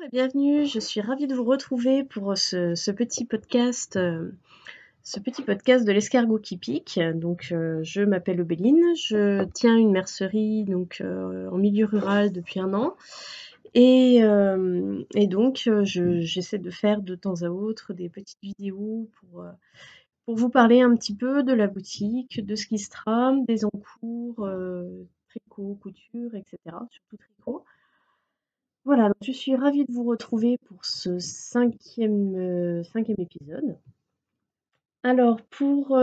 et bienvenue. Je suis ravie de vous retrouver pour ce petit podcast, de l'escargot qui pique. Donc, je m'appelle Obéline, je tiens une mercerie en milieu rural depuis 1 an. Et donc, j'essaie de faire de temps à autre des petites vidéos pour vous parler un petit peu de la boutique, de ce qui se trame, des encours, tricot, couture, etc. Surtout tricot. Voilà, donc je suis ravie de vous retrouver pour ce cinquième épisode. Alors, pour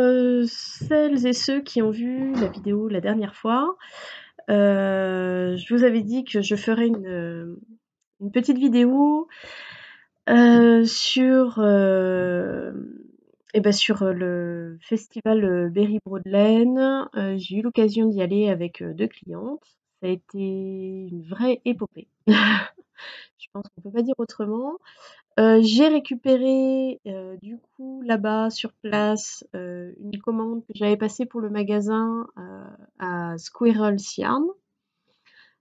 celles et ceux qui ont vu la vidéo la dernière fois, je vous avais dit que je ferais une petite vidéo sur le festival Berry Broadlen. J'ai eu l'occasion d'y aller avec 2 clientes. Ça a été une vraie épopée. Je pense qu'on peut pas dire autrement. J'ai récupéré, du coup, là-bas, sur place, une commande que j'avais passée pour le magasin, à Squirrel's Yarn.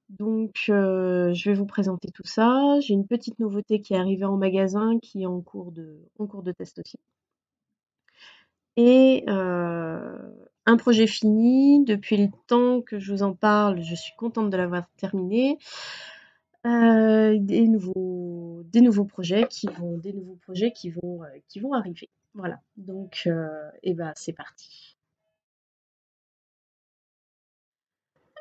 Donc, je vais vous présenter tout ça. J'ai une petite nouveauté qui est arrivée en magasin, qui est en cours de test aussi. Et un projet fini. Depuis le temps que je vous en parle, je suis contente de l'avoir terminé. Des nouveaux projets qui vont arriver. Voilà, donc c'est parti.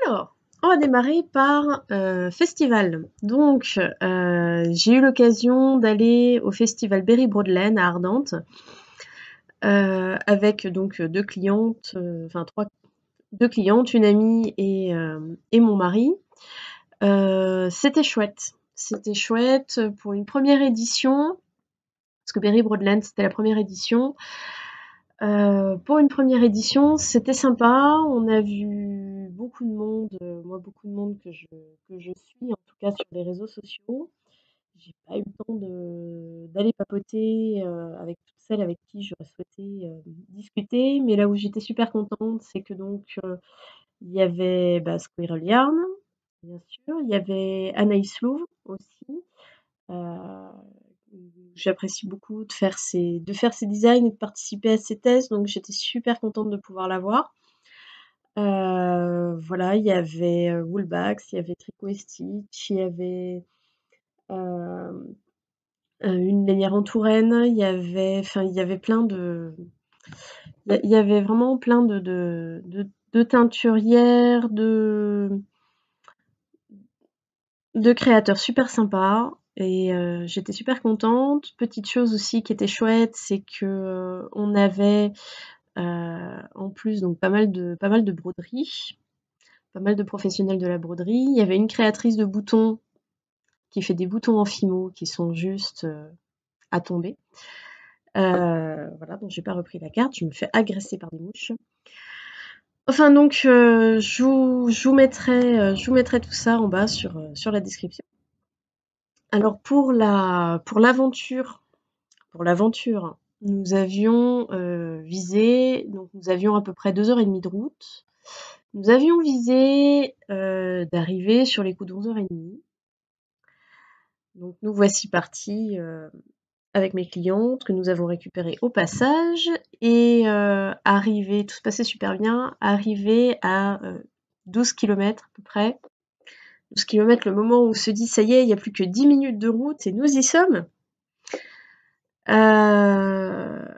Alors, on va démarrer par festival. Donc, j'ai eu l'occasion d'aller au festival Berry Broadlen à Ardentes, avec donc 2 clientes, enfin 2 clientes, une amie et mon mari. C'était chouette. C'était chouette pour une première édition, parce que Berry Broadlen, c'était la première édition. Pour une première édition, c'était sympa. On a vu beaucoup de monde, moi beaucoup de monde que je suis, en tout cas sur les réseaux sociaux. J'ai pas eu le temps d'aller papoter avec toutes celles avec qui j'aurais souhaité discuter, mais là où j'étais super contente, c'est que il y avait Squirrel Yarn, bien sûr, il y avait Anaïs Louvre aussi. Euh, J'apprécie beaucoup de faire ses designs et de participer à ses tests, donc j'étais super contente de pouvoir la voir. Voilà, il y avait Woolbax, il y avait Tricot et Stitch, il y avait une lainière en Touraine, il y avait plein de, il y avait vraiment plein de teinturières, de créateurs super sympas. Et j'étais super contente. Petite chose aussi qui était chouette, c'est que on avait en plus donc pas mal de broderies, pas mal de professionnels de la broderie. Il y avait une créatrice de boutons qui fait des boutons en fimo qui sont juste à tomber. Voilà, donc j'ai pas repris la carte, je me fais agresser par des mouches. Enfin donc je vous mettrai tout ça en bas sur la description. Alors pour l'aventure, nous avions nous avions à peu près 2 heures et demie de route. Nous avions visé d'arriver sur les coups d'11 heures et demie. Donc nous voici partis avec mes clientes que nous avons récupérées au passage et tout se passait super bien, arrivé à 12 km à peu près. 12 km, le moment où on se dit ça y est, il n'y a plus que 10 minutes de route et nous y sommes. Mon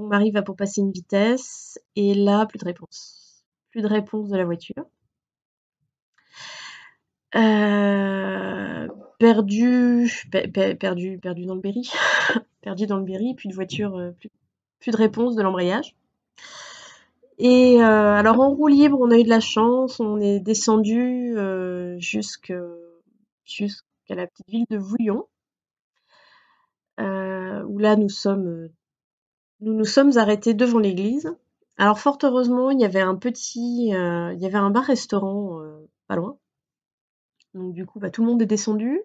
mari va pour passer une vitesse et là, plus de réponse. Plus de réponse de la voiture. Perdu dans le Berry. Perdu dans le Berry, plus de voiture, plus de réponse de l'embrayage. Et alors en roue libre, on a eu de la chance, on est descendu jusqu'à la petite ville de Vouillon, où là nous nous sommes arrêtés devant l'église. Alors fort heureusement, il y avait il y avait un bar-restaurant pas loin. Donc du coup, tout le monde est descendu.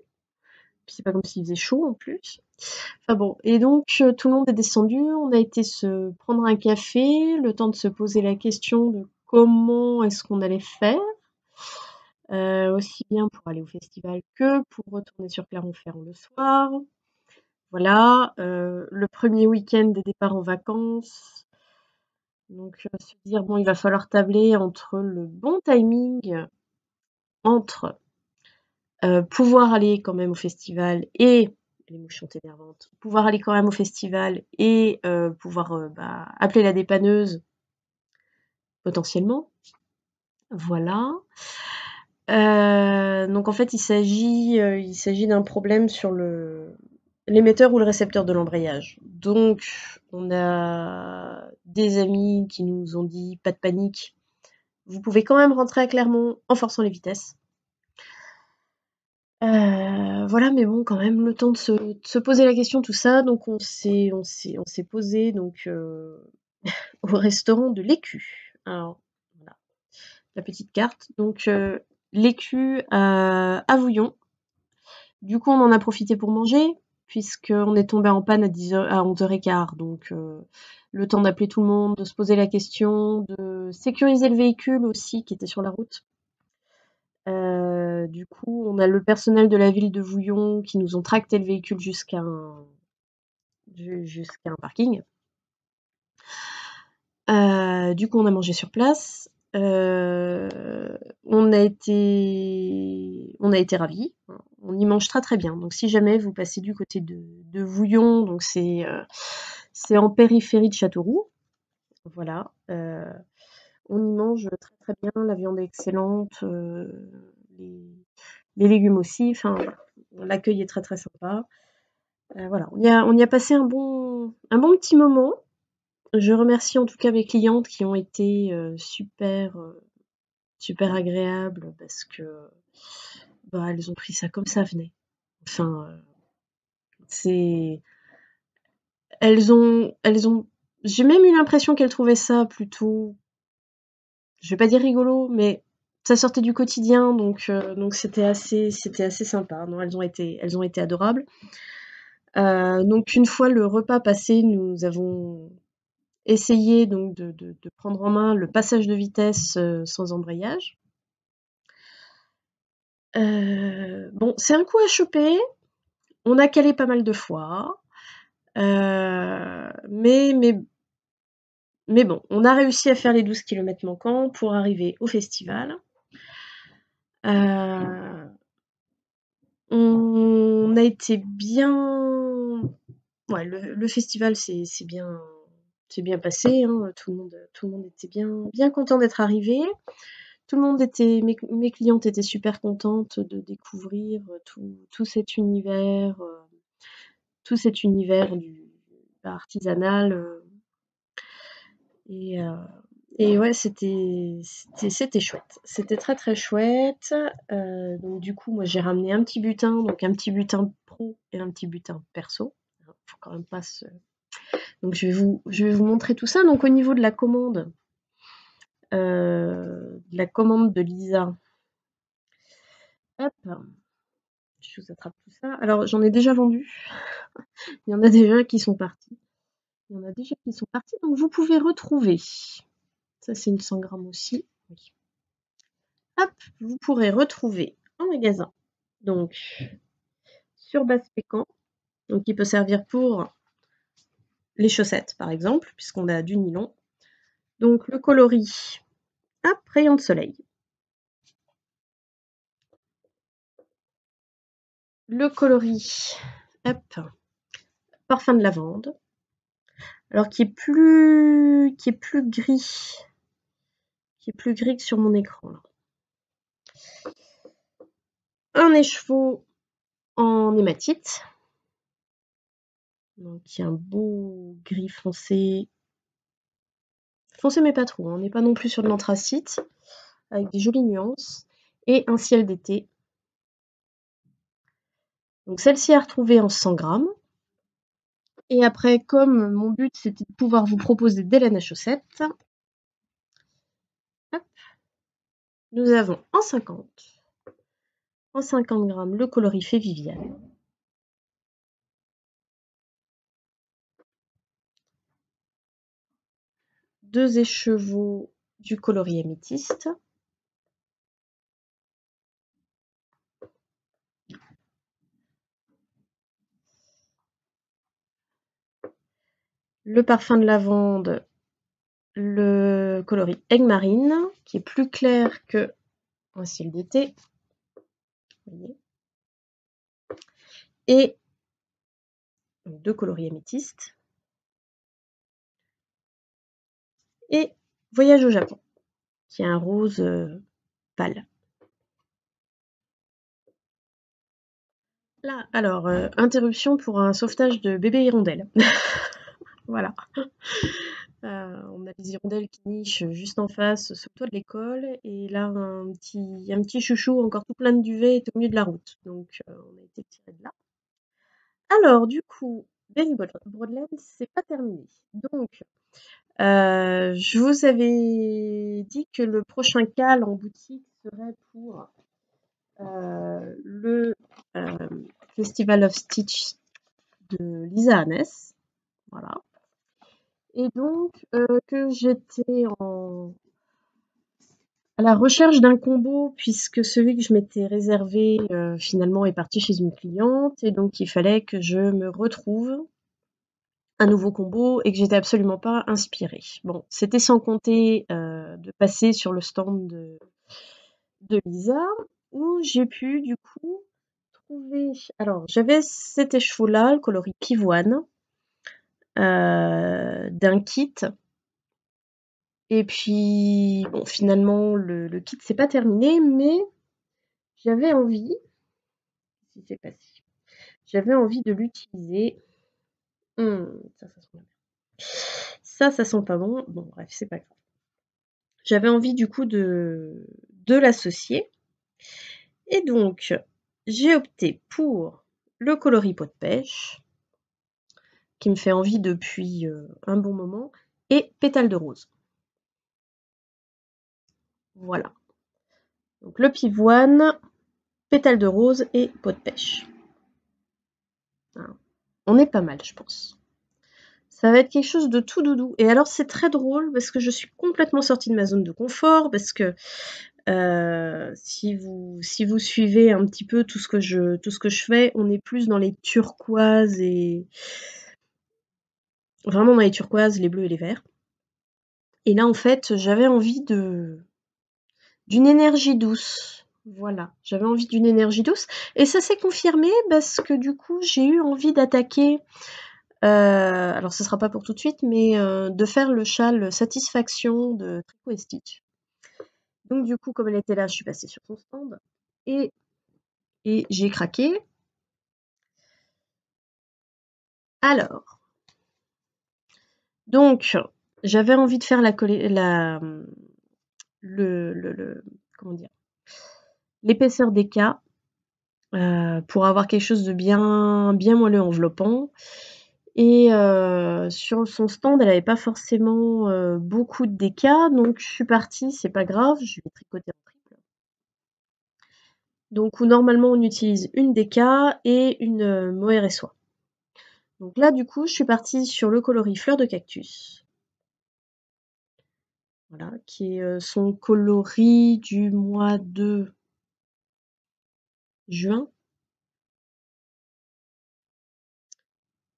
Puis c'est pas comme s'il faisait chaud en plus. Enfin bon, et donc tout le monde est descendu. On a été se prendre un café, le temps de se poser la question de comment est-ce qu'on allait faire. aussi bien pour aller au festival que pour retourner sur Clermont-Ferrand le soir. Voilà, le premier week-end des départs en vacances, donc se dire: «Bon, il va falloir tabler entre le bon timing entre, pouvoir aller quand même au festival et» les mouches sont énervantes, «pouvoir aller quand même au festival et pouvoir, appeler la dépanneuse potentiellement». Voilà. Donc en fait, il s'agit d'un problème sur l'émetteur ou le récepteur de l'embrayage. Donc, on a des amis qui nous ont dit pas de panique, vous pouvez quand même rentrer à Clermont en forçant les vitesses. Voilà, mais bon, quand même, le temps de se poser la question, tout ça. Donc, on s'est posé donc au restaurant de l'Écu. Alors, voilà, la petite carte. Donc, l'Écu à Vouillon. Du coup, on en a profité pour manger, puisqu'on est tombé en panne à 11h15. Donc, le temps d'appeler tout le monde, de se poser la question, de sécuriser le véhicule aussi qui était sur la route. Du coup, on a le personnel de la ville de Vouillon qui nous ont tracté le véhicule jusqu'à un parking. Du coup, on a mangé sur place. On a été ravis. On y mange très très bien. Donc, si jamais vous passez du côté de Vouillon, donc c'est en périphérie de Châteauroux. Voilà. On y mange très très bien. La viande est excellente. Les, les légumes aussi. Enfin, voilà. L'accueil est très très sympa. Voilà. On y a passé un bon petit moment. Je remercie en tout cas mes clientes qui ont été super, super agréables parce que elles ont pris ça comme ça venait. Enfin, c'est, elles ont, j'ai même eu l'impression qu'elles trouvaient ça plutôt, je vais pas dire rigolo, mais ça sortait du quotidien, donc c'était assez sympa. Non, elles ont été adorables. Donc une fois le repas passé, nous avons essayé donc de prendre en main le passage de vitesse sans embrayage. Bon, c'est un coup à choper. On a calé pas mal de fois. Mais bon, on a réussi à faire les 12 kilomètres manquants pour arriver au festival. Euh, on a été bien. Ouais, le festival c'est bien passé. Hein. Tout le monde était bien content d'être arrivé. Mes clientes étaient super contentes de découvrir tout cet univers du artisanal. Et, euh, et ouais, c'était chouette. C'était très très chouette. Donc du coup, moi j'ai ramené un petit butin, donc un petit butin pro et un petit butin perso. Faut quand même pas se. Donc je vais vous montrer tout ça. Donc au niveau de la commande de Lisa, hop, je vous attrape tout ça. Alors j'en ai déjà vendu. Il y en a déjà qui sont partis. Donc vous pouvez retrouver. Ça c'est une 100 grammes aussi. Oui. Hop, vous pourrez retrouver en magasin. Donc sur base pécan, donc qui peut servir pour les chaussettes par exemple, puisqu'on a du nylon. Donc le coloris, hop, rayon de soleil. Le coloris, hop, parfum de lavande. Alors qui est plus gris, que sur mon écran. Là. Un écheveau en hématite. Donc qui est un beau gris foncé. Foncé mais pas trop, on n'est pas non plus sur de l'anthracite, avec des jolies nuances. Et un ciel d'été. Donc celle-ci à retrouver en 100 grammes. Et après, comme mon but c'était de pouvoir vous proposer des laines à chaussettes, hop, nous avons en 50 grammes le coloris Fée Viviane. Deux écheveaux du coloris améthyste. le parfum de lavande, le coloris Aigue Marine, qui est plus clair que un ciel d'été. Voyez. Et deux coloris améthystes. Et Voyage au Japon, qui est un rose pâle. Là, alors, interruption pour un sauvetage de bébé hirondelle. Voilà. On a les hirondelles qui nichent juste en face, sur le toit de l'école, et là, un petit chouchou encore tout plein de duvet est au milieu de la route. Donc, on a été tiré de là. Alors, du coup, Berry Broadland, c'est pas terminé. Donc, je vous avais dit que le prochain cal en boutique serait pour le Festival of Stitch de Lisa Hannes. Voilà. Et donc, que j'étais à la recherche d'un combo, puisque celui que je m'étais réservé finalement est parti chez une cliente, et donc il fallait que je me retrouve un nouveau combo et que j'étais absolument pas inspirée. Bon, c'était sans compter de passer sur le stand de Lisa, où j'ai pu du coup trouver. Alors, j'avais cet écheveau-là, le coloris pivoine, d'un kit. Et puis, bon, finalement, le kit s'est pas terminé, mais j'avais envie, si c'est passé, j'avais envie de l'utiliser. Ça sent pas bon. Ça sent pas bon. Bon, bref, c'est pas grave. J'avais envie du coup de l'associer. Et donc, j'ai opté pour le coloris pot de pêche, qui me fait envie depuis un bon moment, et pétale de rose. Voilà. Donc le pivoine, pétale de rose et pot de pêche. On est pas mal, je pense. Ça va être quelque chose de tout doudou. Et alors, c'est très drôle parce que je suis complètement sortie de ma zone de confort, parce que si vous suivez un petit peu tout ce que je fais, on est plus dans les turquoises et vraiment dans les turquoises, les bleus et les verts. Et là, en fait, j'avais envie d'une énergie douce. Voilà, j'avais envie d'une énergie douce. Et ça s'est confirmé parce que du coup, j'ai eu envie d'attaquer. Alors, ce sera pas pour tout de suite, mais de faire le châle Satisfaction de Tricot et Stitch. Donc, du coup, comme elle était là, je suis passée sur son stand et j'ai craqué. Alors, donc, j'avais envie de faire comment dire, l'épaisseur des cas pour avoir quelque chose de bien moelleux enveloppant. Et sur son stand, elle n'avait pas forcément beaucoup de décas, donc je suis partie, c'est pas grave, je vais tricoter en triple. Donc où normalement on utilise une déca et une mohair et soie. Donc là du coup je suis partie sur le coloris fleur de cactus. Voilà, qui est son coloris du mois de juin.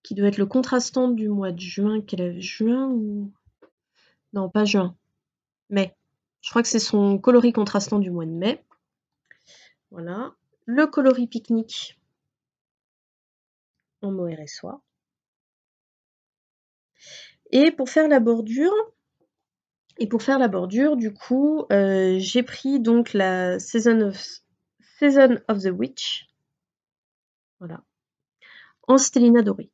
Qui doit être le contrastant du mois de juin. Juin ou... Non, pas juin. Mai. Je crois que c'est son coloris contrastant du mois de mai. Voilà. Le coloris pique-nique en mohair et soie. Et pour faire la bordure, du coup, j'ai pris donc la Season of the Witch. Voilà. En stellina dorée.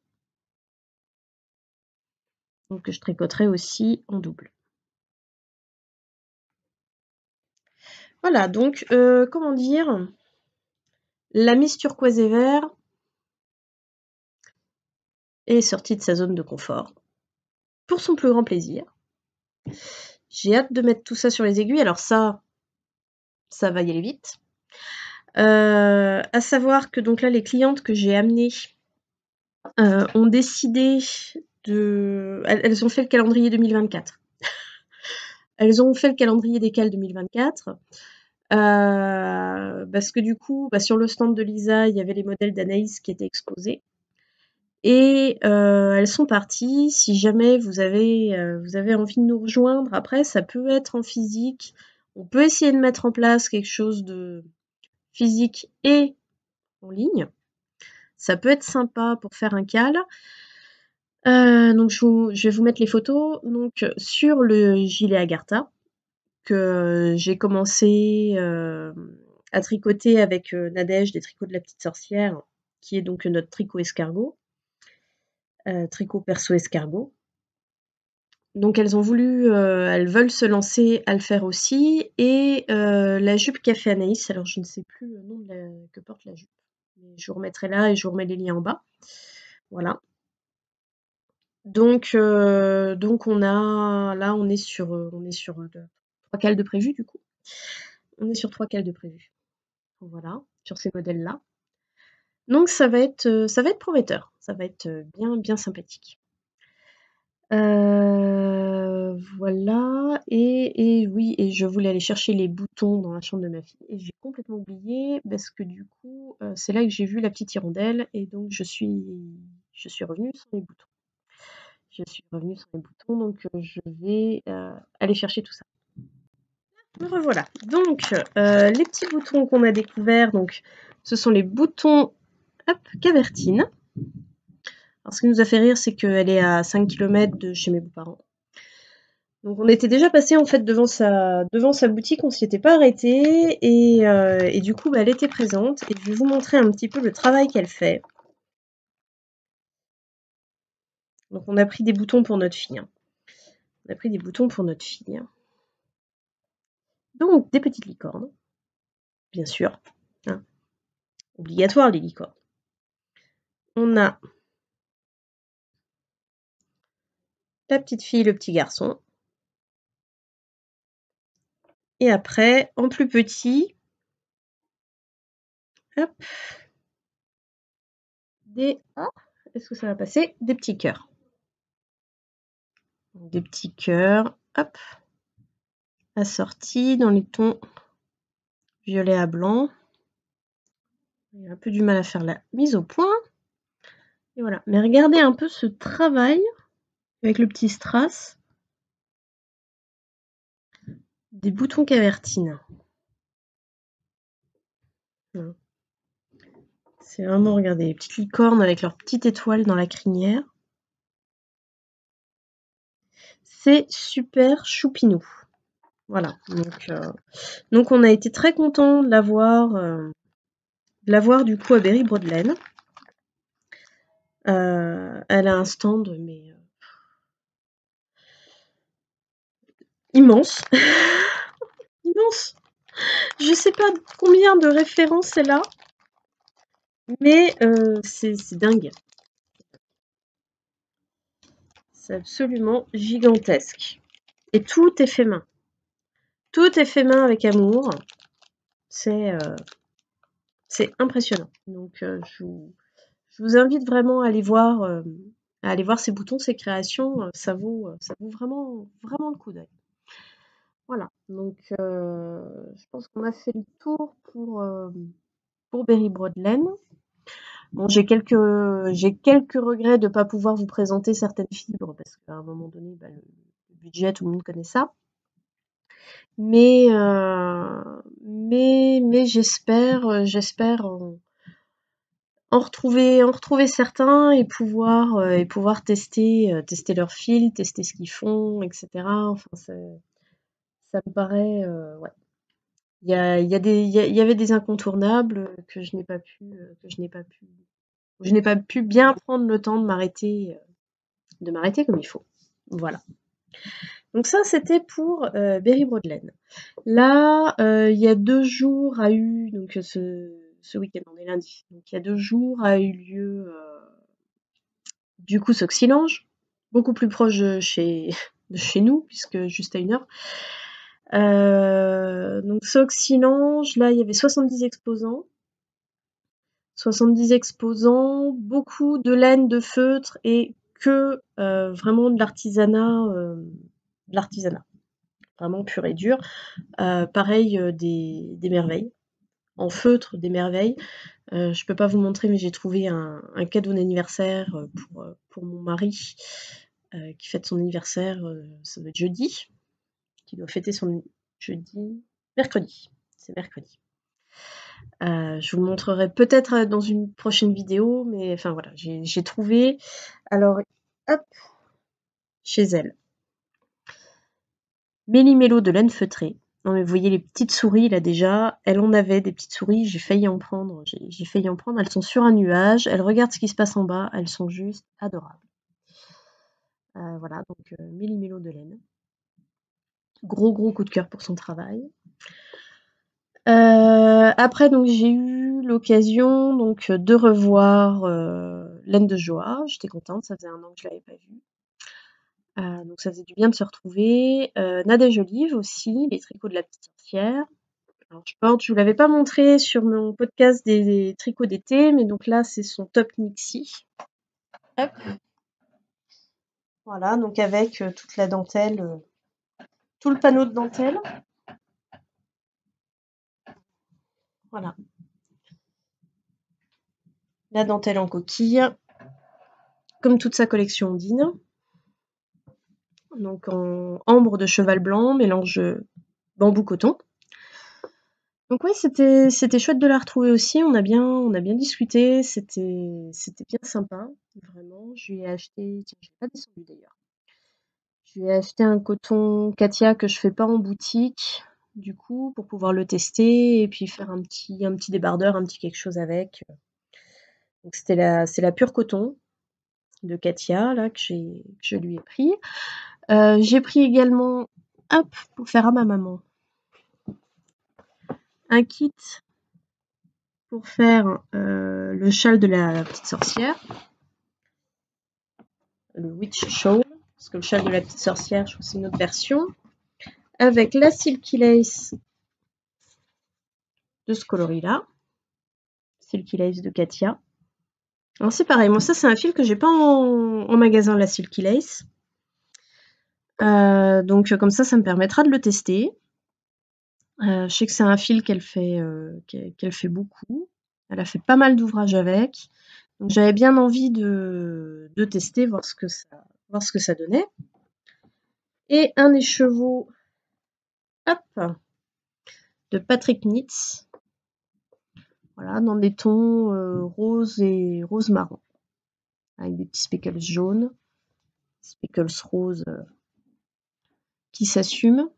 Donc que je tricoterai aussi en double. Voilà, donc comment dire, la Miss Turquoise et Vert est sortie de sa zone de confort. Pour son plus grand plaisir. J'ai hâte de mettre tout ça sur les aiguilles. Alors ça va y aller vite. À savoir que donc là, les clientes que j'ai amenées ont décidé de... Elles ont fait le calendrier 2024. Elles ont fait le calendrier des cales 2024. Parce que du coup, sur le stand de Lisa, il y avait les modèles d'Anaïs qui étaient exposés. Et elles sont parties. Si jamais vous avez envie de nous rejoindre, après, ça peut être en physique. On peut essayer de mettre en place quelque chose de physique et en ligne. Ça peut être sympa pour faire un cal. Donc je vais vous mettre les photos. Donc sur le gilet Agartha que j'ai commencé à tricoter avec Nadège des tricots de la petite sorcière, qui est donc notre tricot escargot, tricot perso escargot. Donc elles veulent se lancer à le faire aussi. Et la jupe qu'a fait Anaïs, alors je ne sais plus le nom que porte la jupe, mais je vous remettrai là et je vous remets les liens en bas. Voilà. Donc on est sur 3 cales de prévu du coup. On est sur 3 cales de prévu. Voilà, sur ces modèles-là. Donc ça va être prometteur. Ça va être bien sympathique. Voilà. Et oui, et je voulais aller chercher les boutons dans la chambre de ma fille et j'ai complètement oublié parce que du coup, c'est là que j'ai vu la petite hirondelle et donc je suis revenue sans les boutons. Donc je vais aller chercher tout ça. Me revoilà. Donc les petits boutons qu'on a découverts, donc ce sont les boutons Cavertine. Alors ce qui nous a fait rire, c'est qu'elle est à 5 km de chez mes beaux-parents. Donc on était déjà passé en fait devant sa boutique, on s'y était pas arrêté et du coup elle était présente et je vais vous montrer un petit peu le travail qu'elle fait. Donc on a pris des boutons pour notre fille. Donc des petites licornes, bien sûr. Hein. Obligatoire les licornes. On a la petite fille, le petit garçon. Et après, en plus petit, hop, est-ce que ça va passer? Des petits cœurs. Des petits cœurs, hop, assortis dans les tons violet à blanc. J'ai un peu du mal à faire la mise au point. Et voilà. Mais regardez un peu ce travail avec le petit strass des boutons Cavertine. C'est vraiment, regardez, les petites licornes avec leurs petites étoiles dans la crinière. C'est super choupinou. Voilà. Donc on a été très content de l'avoir du coup à Berry Broadland. Elle a un stand mais immense. Immense. Je sais pas combien de références elle a, mais c'est dingue. C'est absolument gigantesque. Et tout est fait main. Tout est fait main avec amour. C'est impressionnant. Donc je vous invite vraiment à aller voir ces boutons, ces créations. Ça vaut vraiment le coup d'œil. Voilà. Donc je pense qu'on a fait le tour pour Berry Broadland. Bon, j'ai quelques regrets de ne pas pouvoir vous présenter certaines fibres parce qu'à un moment donné, le budget, tout le monde connaît ça. Mais j'espère en retrouver certains et pouvoir tester leurs fils, tester ce qu'ils font, etc. Enfin, ça me paraît, ouais. Il y avait des incontournables que je n'ai pas pu bien prendre le temps de m'arrêter comme il faut. Voilà. Donc ça, c'était pour Berry Broadland. Là, il y a 2 jours a eu, donc ce week-end, on est lundi, donc il y a 2 jours a eu lieu du coup Soxilange, beaucoup plus proche de chez nous, puisque juste à 1 heure. Donc Soxilange, là il y avait 70 exposants. 70 exposants, beaucoup de laine, de feutre et que vraiment de l'artisanat, vraiment pur et dur. Pareil, des merveilles. en feutre, des merveilles. Je peux pas vous montrer, mais j'ai trouvé un cadeau d'anniversaire pour mon mari qui fête son anniversaire, ça doit être jeudi, qui doit fêter son jeudi, mercredi, c'est mercredi. Je vous le montrerai peut-être dans une prochaine vidéo, mais enfin voilà, j'ai trouvé, alors hop, chez elle. Méli-mélo de laine feutrée. Non mais vous voyez les petites souris là déjà, elle en avait des petites souris, j'ai failli en prendre, j'ai failli en prendre, elles sont sur un nuage, elles regardent ce qui se passe en bas, elles sont juste adorables. Voilà, donc Méli-mélo de laine. Gros coup de cœur pour son travail. Après donc j'ai eu l'occasion donc de revoir Laine de joie, j'étais contente, ça faisait un an que je l'avais pas vue. Donc ça faisait du bien de se retrouver. Nadège Olive aussi, les tricots de la petite sorcière. Alors je vous l'avais pas montré sur mon podcast des tricots d'été, mais donc là c'est son top Nixie. Hop. Voilà, donc avec toute la dentelle, tout le panneau de dentelle. Voilà. La dentelle en coquille, comme toute sa collection Ondine. Donc en ambre de cheval blanc, mélange bambou coton. Donc oui, c'était chouette de la retrouver aussi. On a bien discuté. C'était bien sympa, vraiment. Je lui ai acheté, tiens, je l'ai pas descendu d'ailleurs. Je lui ai acheté un coton Katia que je fais pas en boutique, du coup, pour pouvoir le tester et puis faire un petit débardeur, un petit quelque chose avec. Donc c'est la pure coton de Katia là que je lui ai pris. J'ai pris également, hop, pour faire à ma maman, un kit pour faire le châle de la petite sorcière, le Witch Shawl, parce que le châle de la petite sorcière, je trouve que c'est une autre version, avec la Silky Lace de ce coloris-là, Silky Lace de Katia. Alors c'est pareil, moi ça c'est un fil que j'ai pas en magasin, la Silky Lace. Donc comme ça me permettra de le tester. Je sais que c'est un fil qu'elle fait beaucoup. Elle a fait pas mal d'ouvrages avec. Donc j'avais bien envie de tester, voir ce que ça donnait. Et un écheveau, hop, de Patrick Nitz. Voilà, dans des tons rose et rose marron. Avec des petits speckles jaunes, speckles roses qui s'assument.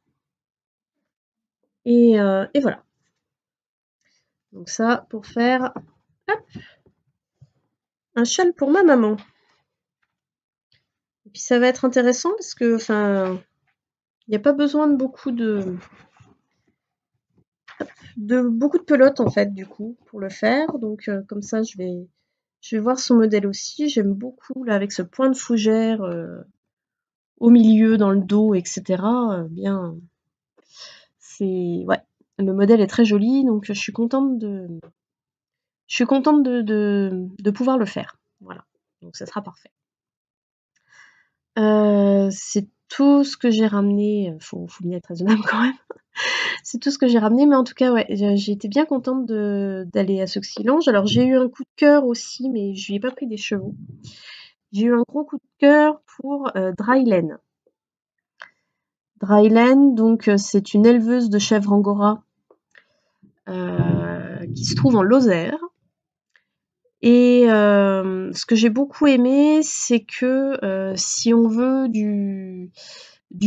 Et voilà. Donc ça, pour faire, hop, un châle pour ma maman. Et puis ça va être intéressant parce que, enfin, il n'y a pas besoin de beaucoup de pelotes en fait du coup pour le faire. Donc comme ça, je vais voir son modèle aussi. J'aime beaucoup là avec ce point de fougère au milieu, dans le dos, etc. Bien, c'est ouais, le modèle est très joli, donc je suis contente de pouvoir le faire. Voilà, donc ça sera parfait. C'est tout ce que j'ai ramené. Faut bien être raisonnable quand même. C'est tout ce que j'ai ramené, mais en tout cas, ouais, j'ai été bien contente d'aller à Soxylange. Alors j'ai eu un coup de cœur aussi, mais je lui ai pas pris des chevaux. J'ai eu un gros coup de cœur pour Drylen. Drylen, donc c'est une éleveuse de chèvres angora qui se trouve en Lozère. Et ce que j'ai beaucoup aimé, c'est que si on veut du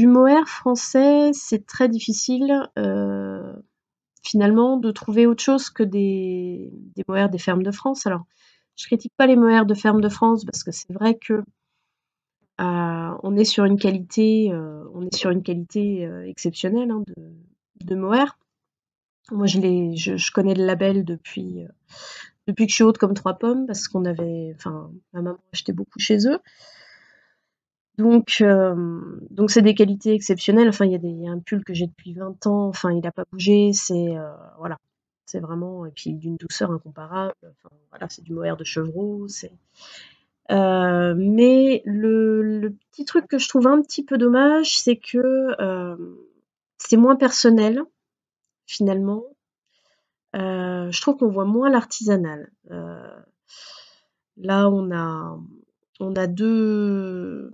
mohair français, c'est très difficile finalement de trouver autre chose que des mohairs des fermes de France. Alors, je critique pas les mohairs de fermes de France parce que c'est vrai que on est sur une qualité exceptionnelle hein, de mohair. Moi, je connais le label depuis que je suis haute comme 3 pommes, parce qu'on avait, enfin, ma maman achetait beaucoup chez eux. Donc c'est des qualités exceptionnelles. Enfin, il y a un pull que j'ai depuis 20 ans, enfin, il n'a pas bougé, voilà. C'est vraiment, et puis d'une douceur incomparable. Enfin, voilà, c'est du mohair de chevreau. Mais le petit truc que je trouve un petit peu dommage, c'est que c'est moins personnel, finalement. je trouve qu'on voit moins l'artisanal. Là, on a deux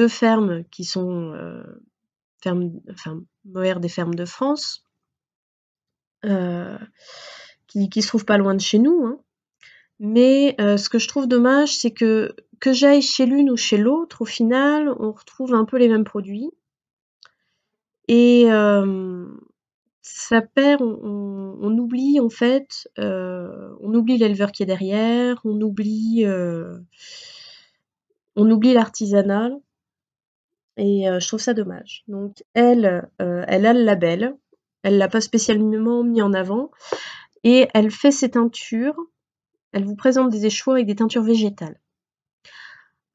fermes qui sont mohair des fermes de France, qui se trouvent pas loin de chez nous, hein. Mais ce que je trouve dommage, c'est que j'aille chez l'une ou chez l'autre, au final, on retrouve un peu les mêmes produits. Et ça perd, on oublie en fait, on oublie l'éleveur qui est derrière, on oublie l'artisanal. Et je trouve ça dommage. Donc elle, elle a le label, elle l'a pas spécialement mis en avant, et elle fait ses teintures, elle vous présente des échevaux avec des teintures végétales.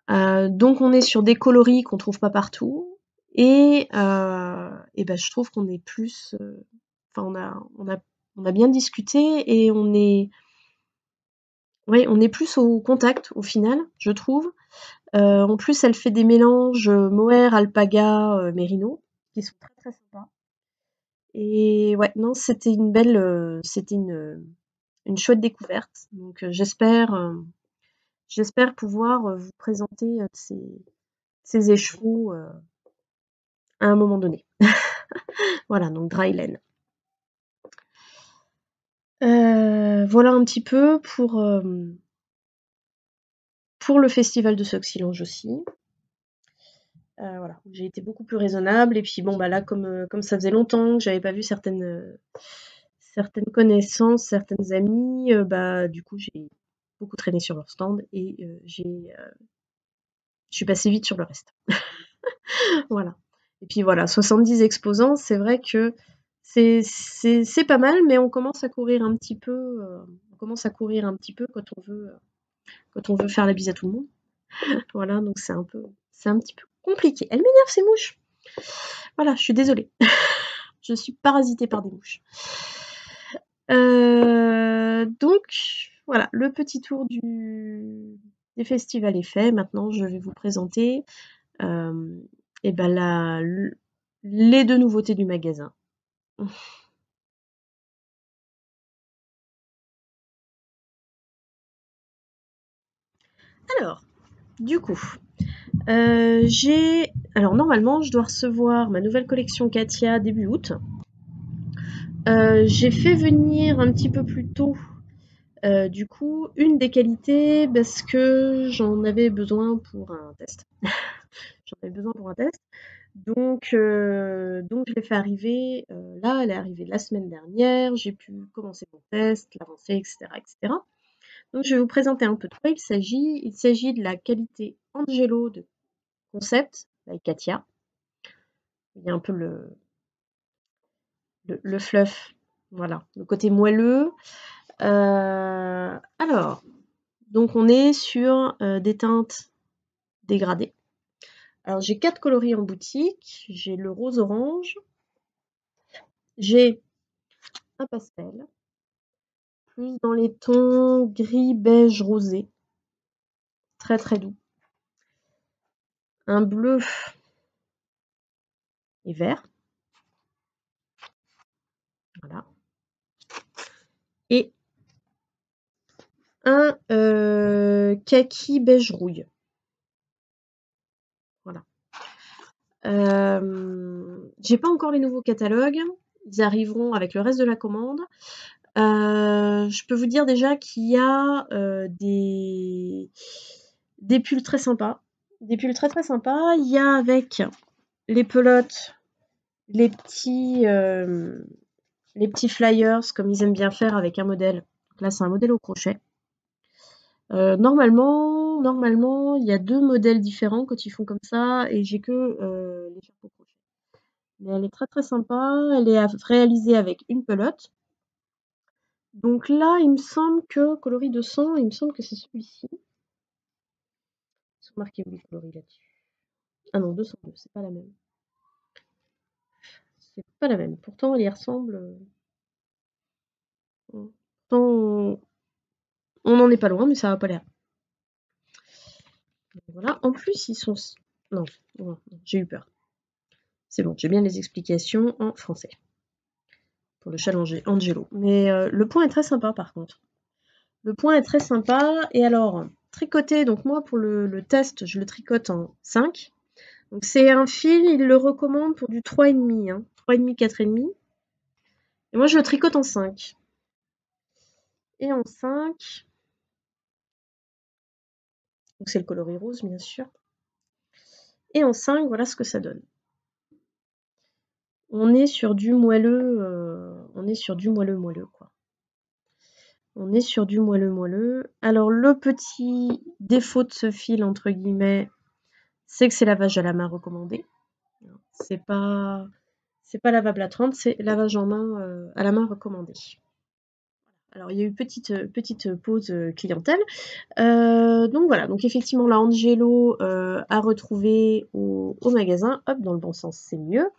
Donc on est sur des coloris qu'on trouve pas partout, et ben je trouve qu'on est plus, enfin on a bien discuté, et on est plus au contact au final, je trouve. En plus, elle fait des mélanges mohair, alpaga, mérino, qui sont très très sympas. Et ouais, non, c'était une belle, c'était une chouette découverte. Donc j'espère pouvoir vous présenter ces échevaux à un moment donné. Voilà, donc Drylen. Voilà un petit peu pour le festival de Soxylange aussi. Voilà, j'ai été beaucoup plus raisonnable, et puis bon bah là, comme ça faisait longtemps que j'avais pas vu certaines connaissances, certaines amies, bah du coup j'ai beaucoup traîné sur leur stand, et je suis passée vite sur le reste. Voilà. Et puis voilà, 70 exposants, c'est vrai que c'est pas mal, mais on commence à courir un petit peu, quand on veut faire la bise à tout le monde. Voilà, donc c'est un petit peu compliqué. Elle m'énerve, ces mouches. Voilà, je suis désolée. Je suis parasitée par des mouches. Donc voilà, le petit tour des festivals est fait. Maintenant, je vais vous présenter et ben les deux nouveautés du magasin. Alors, du coup, alors normalement, je dois recevoir ma nouvelle collection Katia début août. J'ai fait venir un petit peu plus tôt, du coup, une des qualités, parce que j'en avais besoin pour un test. J'en avais besoin pour un test. Donc je l'ai fait arriver, là, elle est arrivée la semaine dernière, j'ai pu commencer mon test, l'avancer, etc., etc. Donc je vais vous présenter un peu de quoi il s'agit. Il s'agit de la qualité Angelo de Concept, avec Katia. Il y a un peu le fluff, voilà, le côté moelleux. Alors, donc on est sur des teintes dégradées. Alors j'ai 4 coloris en boutique. J'ai le rose orange, j'ai un pastel, plus dans les tons gris, beige, rosé, très très doux, un bleu et vert, voilà, et un kaki beige rouille, voilà. J'ai pas encore les nouveaux catalogues, ils arriveront avec le reste de la commande. Je peux vous dire déjà qu'il y a des pulls très sympas, des pulls très très sympas. Il y a avec les pelotes, les petits flyers, comme ils aiment bien faire avec un modèle. Donc là, c'est un modèle au crochet. Normalement, il y a 2 modèles différents quand ils font comme ça, et j'ai que l'écharpe au crochet. Mais elle est très très sympa, elle est réalisée avec une pelote. Donc là, il me semble que coloris 200, il me semble que c'est celui-ci. Ils sont marqués où les coloris là-dessus? Ah non, 202, c'est pas la même. C'est pas la même. Pourtant, elle y ressemble. Pourtant, on n'en est pas loin, mais ça va pas l'air. Voilà. En plus, ils sont. Non, non, j'ai eu peur. C'est bon, j'ai bien les explications en français. pour le challenge Angelo. Mais le point est très sympa par contre. Le point est très sympa. Et alors, tricoter, donc moi pour le test, je le tricote en 5. Donc c'est un fil, il le recommande pour du 3,5, hein, 3,5, 4,5. Et moi je le tricote en 5. Et en 5, donc c'est le coloris rose bien sûr. Et en 5, voilà ce que ça donne. On est sur du moelleux, moelleux quoi. On est sur du moelleux. Alors le petit défaut de ce fil entre guillemets, c'est que c'est lavage à la main recommandé. C'est pas lavable à 30, c'est lavage en main à la main recommandé. Alors il y a eu petite pause clientèle. Donc voilà, donc effectivement la Angelo à retrouver au magasin. Hop, dans le bon sens, c'est mieux.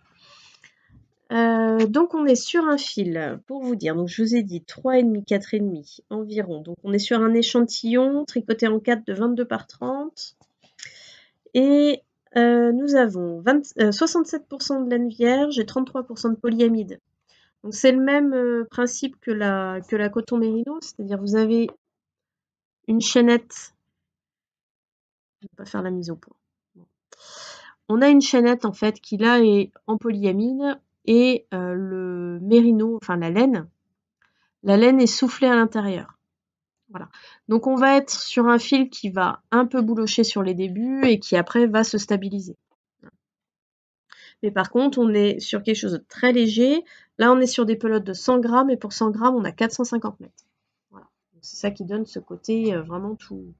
Donc on est sur un fil, pour vous dire, donc je vous ai dit 3,5, 4,5 environ. Donc on est sur un échantillon tricoté en 4 de 22 par 30. Et nous avons 67% de laine vierge et 33% de polyamide. Donc c'est le même principe que la coton mérino, c'est-à-dire vous avez une chaînette. Je ne vais pas faire la mise au point. On a une chaînette en fait qui là est en polyamide et le mérino, enfin la laine est soufflée à l'intérieur. Voilà. Donc on va être sur un fil qui va un peu boulocher sur les débuts et qui après va se stabiliser. Mais par contre, on est sur quelque chose de très léger. Là, on est sur des pelotes de 100 grammes et pour 100 grammes, on a 450 mètres. Voilà. C'est ça qui donne ce côté vraiment tout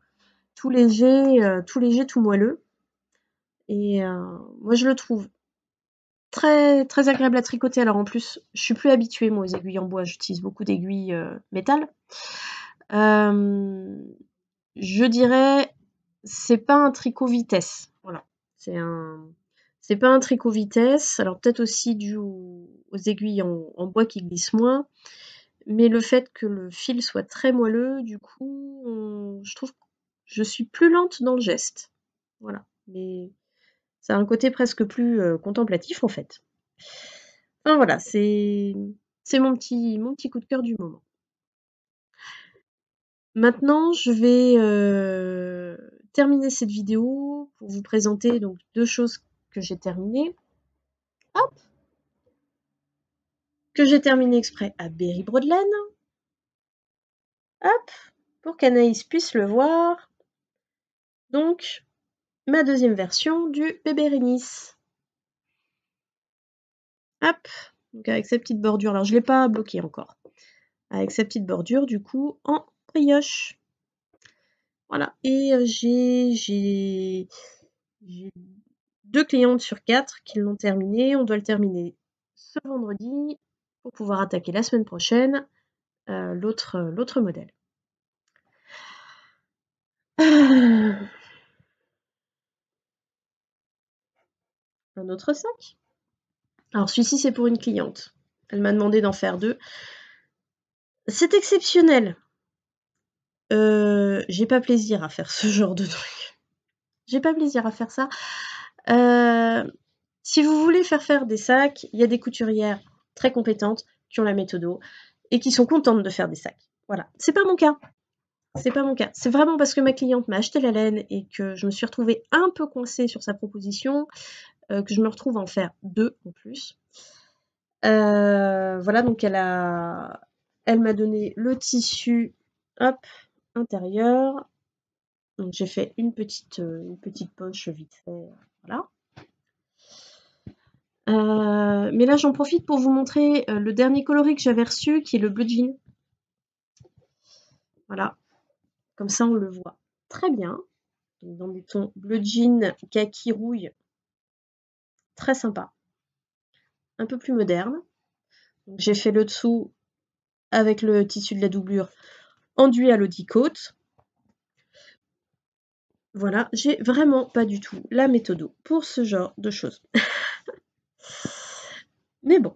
léger, tout moelleux. Et moi, je le trouve très, très agréable à tricoter. Alors en plus, je suis plus habituée moi aux aiguilles en bois. J'utilise beaucoup d'aiguilles métal. Je dirais, c'est pas un tricot vitesse. Voilà. C'est pas un tricot vitesse. Alors peut-être aussi dû aux aiguilles en bois qui glissent moins. Mais le fait que le fil soit très moelleux, du coup, je trouve que je suis plus lente dans le geste. Voilà. Mais ça a un côté presque plus contemplatif en fait. Enfin voilà, c'est mon petit coup de cœur du moment. Maintenant, je vais terminer cette vidéo pour vous présenter donc 2 choses que j'ai terminées. Hop! Que j'ai terminé exprès à Berry-Brodelaine. Hop! Pour qu'Anaïs puisse le voir. Donc, ma deuxième version du bébé Rénis. Hop! Donc avec sa petite bordure. Alors, je ne l'ai pas bloqué encore. Avec sa petite bordure, du coup, en brioche. Voilà. Et j'ai 2 clientes sur 4 qui l'ont terminé. On doit le terminer ce vendredi pour pouvoir attaquer la semaine prochaine l'autre modèle. Un autre sac. Alors celui-ci c'est pour une cliente. Elle m'a demandé d'en faire 2. C'est exceptionnel. J'ai pas plaisir à faire ce genre de truc. J'ai pas plaisir à faire ça. Si vous voulez faire des sacs, il y a des couturières très compétentes qui ont la méthode et qui sont contentes de faire des sacs. Voilà. C'est pas mon cas. C'est pas mon cas. C'est vraiment parce que ma cliente m'a acheté la laine et que je me suis retrouvée un peu coincée sur sa proposition que je me retrouve à en faire 2 en plus. Voilà, donc elle m'a donné le tissu, hop, intérieur. Donc j'ai fait une petite poche vite fait, voilà. Mais là j'en profite pour vous montrer le dernier coloris que j'avais reçu, qui est le bleu jean. Voilà, comme ça on le voit très bien. Donc, dans des tons bleu jean, kaki, rouille, très sympa. Un peu plus moderne. J'ai fait le dessous avec le tissu de la doublure enduit à l'Odicote. Voilà, j'ai vraiment pas du tout la méthode pour ce genre de choses. Mais bon,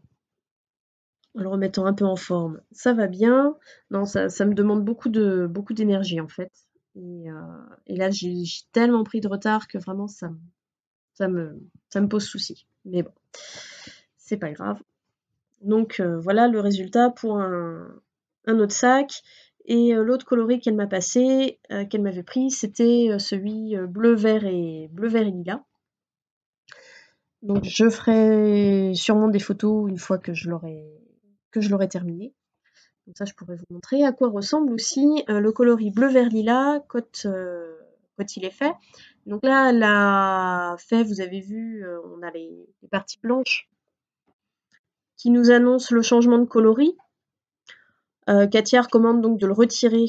en le remettant un peu en forme, ça va bien. Non, ça me demande beaucoup d'énergie en fait. Et là, j'ai tellement pris de retard que vraiment ça me pose souci. Mais bon, c'est pas grave. Donc voilà le résultat pour un autre sac. Et l'autre coloris qu'elle m'a passé, qu'elle m'avait pris, c'était celui bleu, vert et lilas. Donc je ferai sûrement des photos une fois que je l'aurai terminé. Donc ça, je pourrais vous montrer à quoi ressemble aussi le coloris bleu, vert, lilas quand il est fait. Donc là, la fait, vous avez vu, on a les parties blanches qui nous annoncent le changement de coloris. Katia recommande donc de le retirer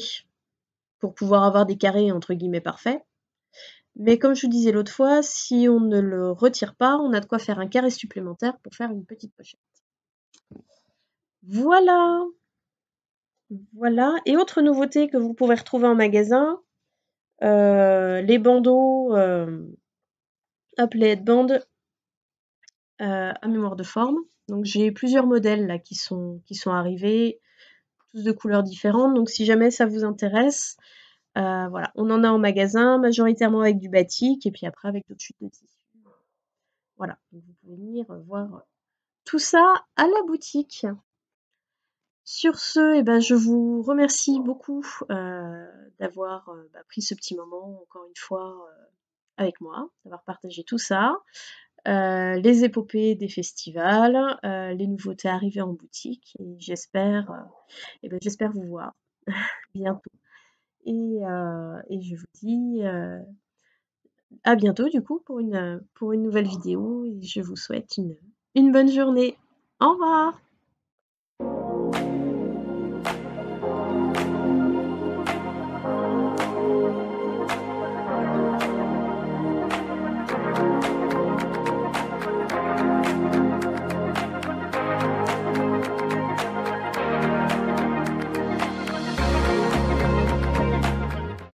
pour pouvoir avoir des carrés entre guillemets parfaits. Mais comme je vous disais l'autre fois, si on ne le retire pas, on a de quoi faire un carré supplémentaire pour faire une petite pochette. Voilà, voilà. Et autre nouveauté que vous pouvez retrouver en magasin, les bandeaux appelés headband à mémoire de forme. Donc j'ai plusieurs modèles là qui sont arrivés, tous de couleurs différentes. Donc si jamais ça vous intéresse, voilà, on en a en magasin, majoritairement avec du batik et puis après avec d'autres chutes de tissu. Voilà, donc vous pouvez venir voir tout ça à la boutique. Sur ce, eh ben, je vous remercie beaucoup d'avoir pris ce petit moment, encore une fois, avec moi, d'avoir partagé tout ça. Les épopées des festivals, les nouveautés arrivées en boutique, et j'espère vous voir bientôt. Et je vous dis à bientôt du coup pour une nouvelle vidéo, et je vous souhaite une bonne journée. Au revoir!